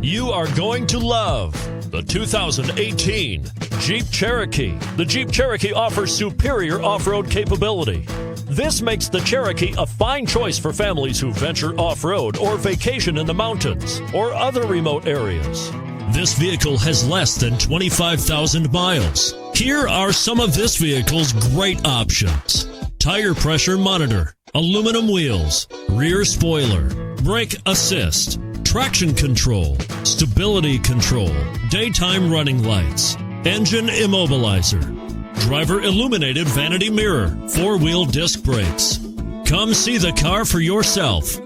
You are going to love the 2018 Jeep Cherokee. The Jeep Cherokee offers superior off-road capability. This makes the Cherokee a fine choice for families who venture off-road or vacation in the mountains or other remote areas. This vehicle has less than 25,000 miles. Here are some of this vehicle's great options: tire pressure monitor, aluminum wheels, rear spoiler, brake assist, traction control, stability control, daytime running lights, engine immobilizer, driver illuminated vanity mirror, four-wheel disc brakes. Come see the car for yourself.